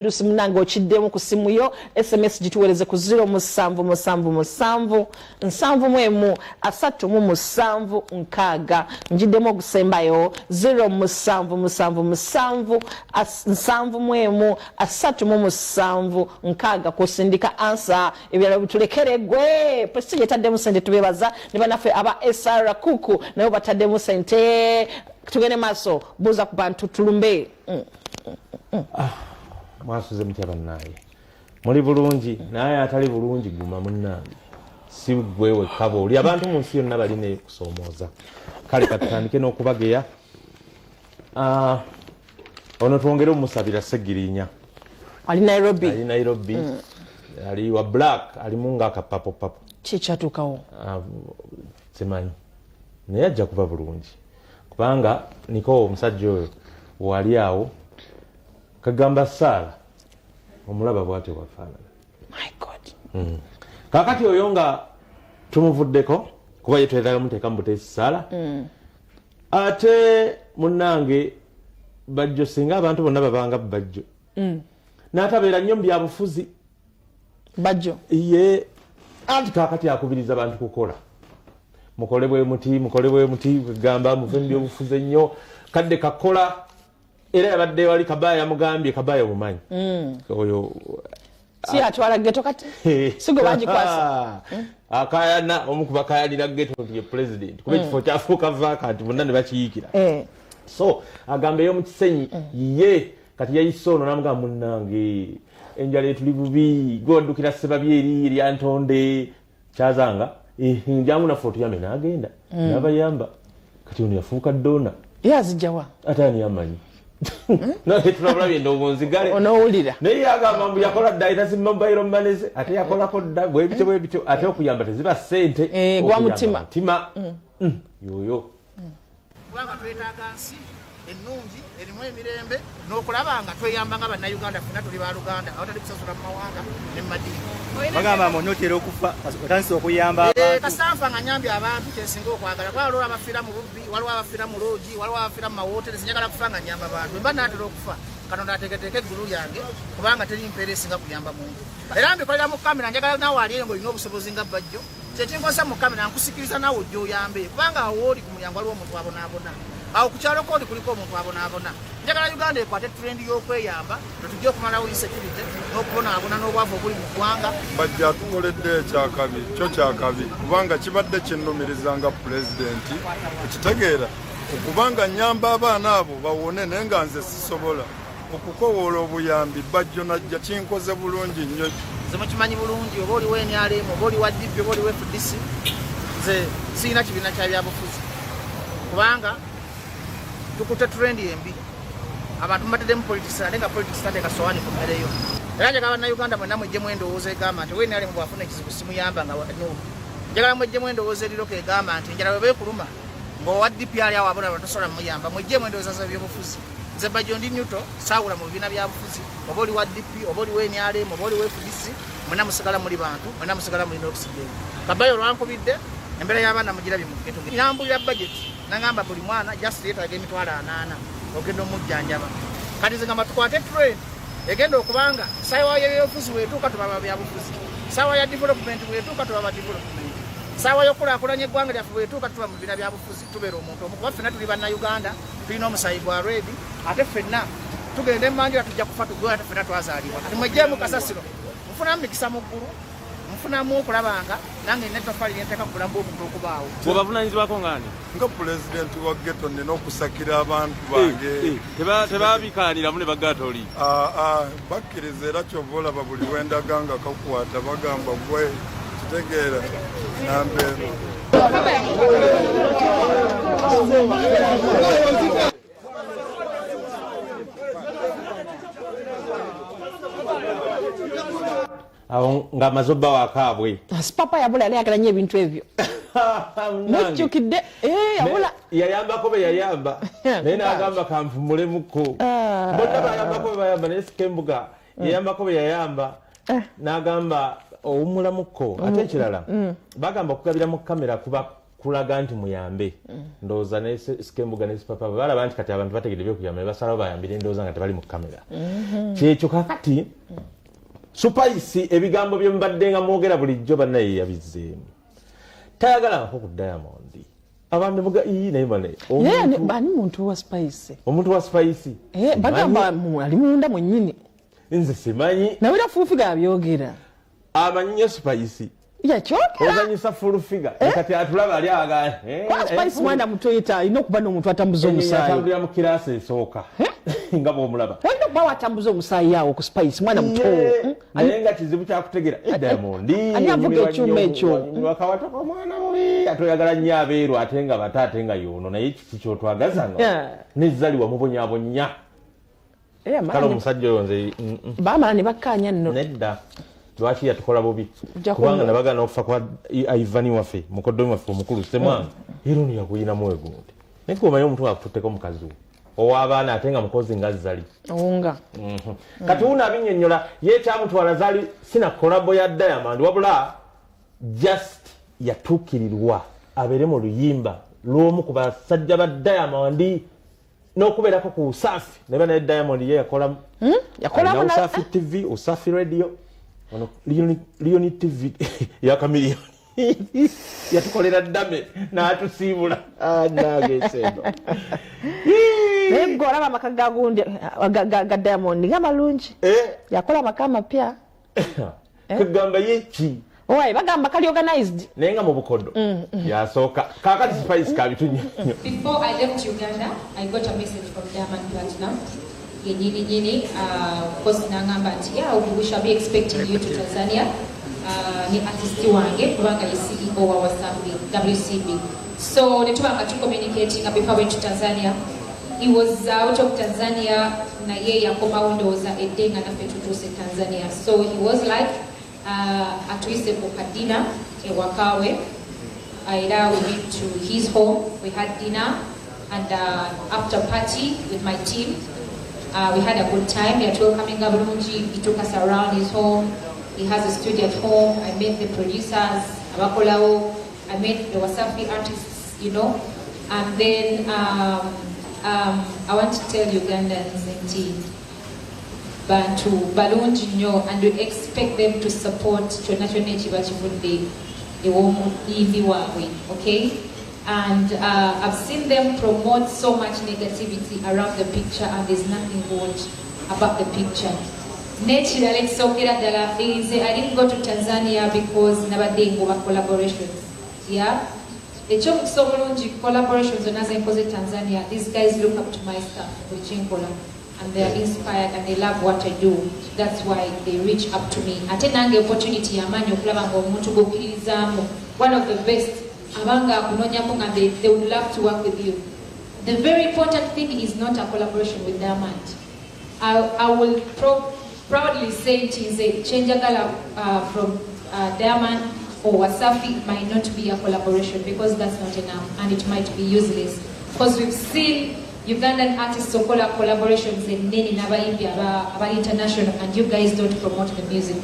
Lusimunanga okiddemu ku simu yo SMS gituweereze ku 07777337 njiddemu ogusembayo 07777337 kusindika ansa ebyala bitulekere gwe Prestige taddemu sente tubebaza ne banaffe aba SR Kuku nabo bataddemu sente tugende maaso buuza ku bantu tulumbe mwasuze mutaba naye muli bulungi naye atali bulungi guma munnange si gwewe kabo oli abantu mu nsi yonna balina kusomooza kale katandike n'okubageya ono twongere omusabira Segirinya ali Nairobi ali wa black alimu ng'akapapo kikyatuukawo simanyi naye ajja kuba bulungi kubanga niko omusajja oyo wali awo kagamba Sala omulaba bwate wafaanana. My God. Kakati oyo nga tumuvuddeko kuba yetwetaaga muteeka mbuteesi Sala. Ate munnange bajjo singa abantu bonna babanga bajjo. N'atabeera nnyo mu byabufuzi. Bajjo. Ye anti kakati akubiriza abantu kukola. Mukole bwe muti kugamba muve mu byobufuzi ennyo kadde kakola. Era yabadde wali Kabaya yamugambye Kabaya mumanyi. Oyo si atwala ghetto kati. Sigo bagikwasa. Akayana omukuba kayalira ghetto ndiye president. Kuba ekifo kyafuuka vacant bonna ne bakiyikira. So agambe yo mu kisenyi ye kati yayisono namugamba munnange enjala etuli bubi godukira sebabyeri eri antonde kyazanga njamu na foto yame n'agenda n'abayamba kati ono yafuuka dona. Yazijjawa. Atani yamanyi. No tulabulabye ndowonzigale onowulira naye agamba mbu yakola dda ita mobile money ate yakolako dda bwebityo ate okuyamba teziba ssente gwa mutima yoyo kubanga twetaaga nsi ennungi erimu emirembe n'okulaba nga tweyamba nga bannayuganda ffenna tuli baluganda awatali kusasula mu mawanga ne mu madiini bagamba monyotera okufa otandise okuyamba abantu kasanfa nga nyambye abantu kyensinga okwagala kwala olwo abafiira mu bubbi waliwo abafiira mu loogi waliwo abafiira mu mawooteri sinyagala kufa nga nyamba abantu mba naatera okufa katonda ateeketeeka eggulu lyange kubanga teri mpeera esinga kuyamba muntu era mbikolera mu kamera njagala naawe aliire ng'olina obusobozi nga bajjo kyekinkosa mu kamera nkusikiriza naawe ojja oyambe kubanga awo oli ku mulyango waliwo omuntu abonaabona awo ku kyalo kooli kuliko omuntu abonaabona njagala Uganda ekwate trendi y'okweyamba tetujja okumalawo insecurity n'okubonaabona n'obwavu obuli mu ggwanga bajja atukoledde ekyakabi kyo kyakabi kubanga kibadde kinnumiriza nga pulezidenti okitegeera okubanga nyamba abaana abo bawone naye nga nze sisobola okukowoola obuyambi bajjo najja kinkoze bulungi nnyo nze mukimanyi bulungi oba oli NRM oba oli wa DP oba oli wa FDC nze sirina kibiina kya byabufuzi kubanga tukutte trendi embi abantu mbateddemu politics ate nga politics tateeka sowaani ku mmereyo era njagala bannayuganda mwenna mwejjemu endowooza egamba nti NRM bwafuna ekizibu simuyamba nga wanuubu njagala mwejjemu endowooza eriroka egamba nti njala webe kuluma ng'owa DP ali awo abona batosobola muyamba mwejjemu endowooza z'ebyobufuzi nze Bajjo ndi Newton saawula mu bibiina byabufuzi oba oli wa DP oba oli wa NRM oba oli wa FDC mwenna musigala muli bantu mwenna musigala mulina okisigala Kabaya olwankubidde embeera y'abaana mugirabye mu geto nambulira budget nangamba buli mwana just yeetaaga emitwalo 8 ogenda omujjanjaba kati nze ngamba tukwate trend egenda okubanga saawa y'ebyobufuzi weetuuka tubaba byabufuzi saawa ya development weetuuka tubaba development saawa y'okulaakulanya eggwanga lyaffe weetuuka tuba mu bibiina byabufuzi tubeera omuntu omu kuba ffenna tuli bannayuganda tulina omusayi gwa redi ate ffenna tugenda emmanjula tujja kufa tugwe ate ffenna twazaalibwa kati mwejjeemu kasasiro mufunamu mikisa mu ggulu mufunamu okulabanga nange netofali nenteeka ku bulamu bw'omuntu okubaawo bw'obavunanyizibwako ngani nga pulezidenti wa geto nina okusakira abantu bange tebabikaaniramu ne bagatolika bakkiriza era kyova olaba buli wendaga nga kakwata bagamba gwe kitegeera nambeero awo nga mazoba wakaabwe papa yabula yali ayagala nnyo ebintu ebyo nejjukidde yabula yayambako be yayamba naye n'agamba kanvumulemuko bonna bayambako be bayamba naye Sikembuga yayambako be yayamba n'agamba owummulamuko ate ekirala bagamba okugabira mu kamera kuba kulaga nti muyambe ndowooza ne Sikembuga ne Sipapa balaba nti kati abantu bategeredde kuyamba basalawo bayambire ndowooza nga tebali mu kamera kyekyo kakati Spice ebigambo bye mbadde nga mwogera bulijjo bannaye yabizzeemu tayagala nko ku Diamond abantu buga naye bani muntu wa Spice omuntu wa Spice bagamba ali munda mwennyini nze simanyi nawera fuufiga abyogera amanyi Spice yakyogera ozanyisa fuufiga kati atulaba ali agane kwa Spice mwanda mutoyita alina okuba n'omuntu atambuza omusaayi atambulira mu kirasi esooka nga bw'omulaba walina okuba watambuza omusaayi awo ku Spice mwana muto naye nga kizibu kyakutegera Diamond ani avuga ekyuma ekyo wakawatako mwana mubi atoyagala nnyo abeeru ate nga bata ate nga yono naye kiki kyotwagazanga nezzaliwa mubonyabonya kale omusajja oyo nze baamala ne bakkaanya nno nedda lwaki yatukola bubi kubanga nabagana okufa kwa Ivani waffe mukoddomi waffe omukulu semwanga era ono yakuyinamu wegundi naye omanyi omuntu akututteko mukazi we ow'abaana ate nga mukozi nga zali owunga kati uno abinnyonnyola ye kyamutwala zaali sina kolabo ya Diamond wabula just yatuukirirwa abeere mu luyimba lw'omu ku basajja ba Diamond n'okubeerako ku Usafi naye naye Diamond ye yakola Usafi TV Usafi Radio ono Lioni TV ya Kamiliyoni yatukolera ddame n'atusiibula nageseno naye gwe olaba amaka gagundi ga Diamond gamalungi yakola amaka amapya kagamba yeki owaye bagamba kali organized naye nga mu bukodo yasooka kaakati Spice kabitunyo. Before I left Uganda, I got a message from Diamond Platinum. Nyini, of course, nangamba nti we shall be expecting you to Tanzania. Ni artist wange kubanga ye CEO wa Wasafi WCB. So netubanga tu communicating before we went to Tanzania. He was out of Tanzania na ye yakoma ndowooza eddenga naffe tutuuse Tanzania. So he was like atuyise ku kadina ewakawe. Era we went to his home. We had dinner and after party with my team. We had a good time. We had welcoming Gabulunji. He took us around his home. He has a studio at home. I met the producers, Abakolao. I met the Wasafi artists, And then I want to tell Ugandans and Bantu, Balunji nyo, and we expect them to support National Chibachibundi, the woman, okay? And I've seen them promote so much negativity around the picture, and there's nothing good about the picture. Naturally, I didn't go to Tanzania because nabadde ngoba collaborations. Yeah? Echo so mulungi collaborations onaze Tanzania. These guys look up to my stuff, and they are inspired and they love what I do. That's why they reach up to me. Ate nange opportunity yamanyi okulaba ng'omuntu gwokkiririzaamu, one of the best. They would love to work with you. The very important thing is not a collaboration with Diamond. I will proudly say it is a Chenjagala from Diamond or Wasafi might not be a collaboration because that's not enough and it might be useless. Because we've seen Ugandan artists who collaborations in Nini Nabaimbi about international and you guys don't promote the music.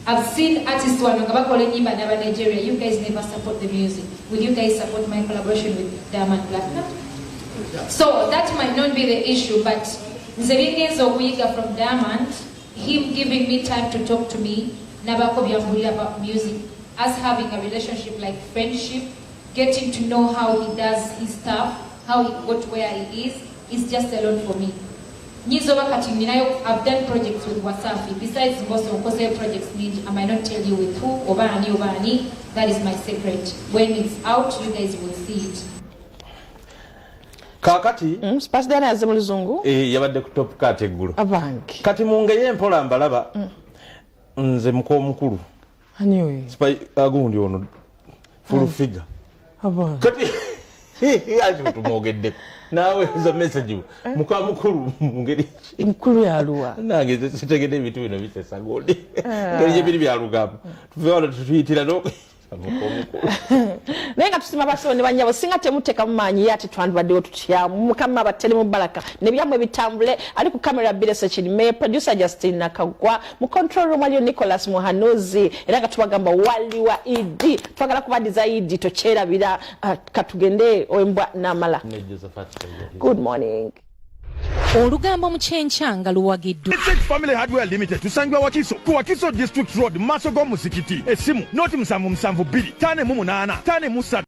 I've seen artists who are Nigeria. You guys never support the music. Will you guys support my collaboration with Diamond Platinum? So that might not be the issue, but Nzebigenzo Wiga from Diamond, him giving me time to talk to me, about music, us having a relationship like friendship, getting to know how he does his stuff, how he got where he is just alone for me. I've done projects with Wasafi. Besides most of the projects, I might not tell you with who, Obani. That is my secret. When it's out, you guys will see it. Kakati Spasidana yaze mu luzungu yabadde ku top cat eggulu abange kati mungeye mpola mbalaba nze muko mukulu aniwe agundi ono full figure abange kati ati tumogedde nawe za message muka mukulu mungeri mukulu yaluwa nange sitegede ebitu bino bisesa godi ngeri biri byalugamu tuve wala tutuyitira no naye nga tusima basawo ne banyabo singa temuteka mu maanyi ye ate twandibaddewo tutya mukama abatere mu baraka ne byammwe bitambule ali ku kamera Bilese Kirime producer Justin Nakagwa mu control room aliyo Nicholas Muhanuzi era nga tubagamba wali wa idi twagala kubadiza idi tokyerabira katugende embwa n'amala. Good morning. Olugambo mukyenkyanga luwagiddwa. Family Hardware Limited tusangibwa Wakiso ku Wakiso District Road Masogo Muzikiti esimu noti 7725 8 8 3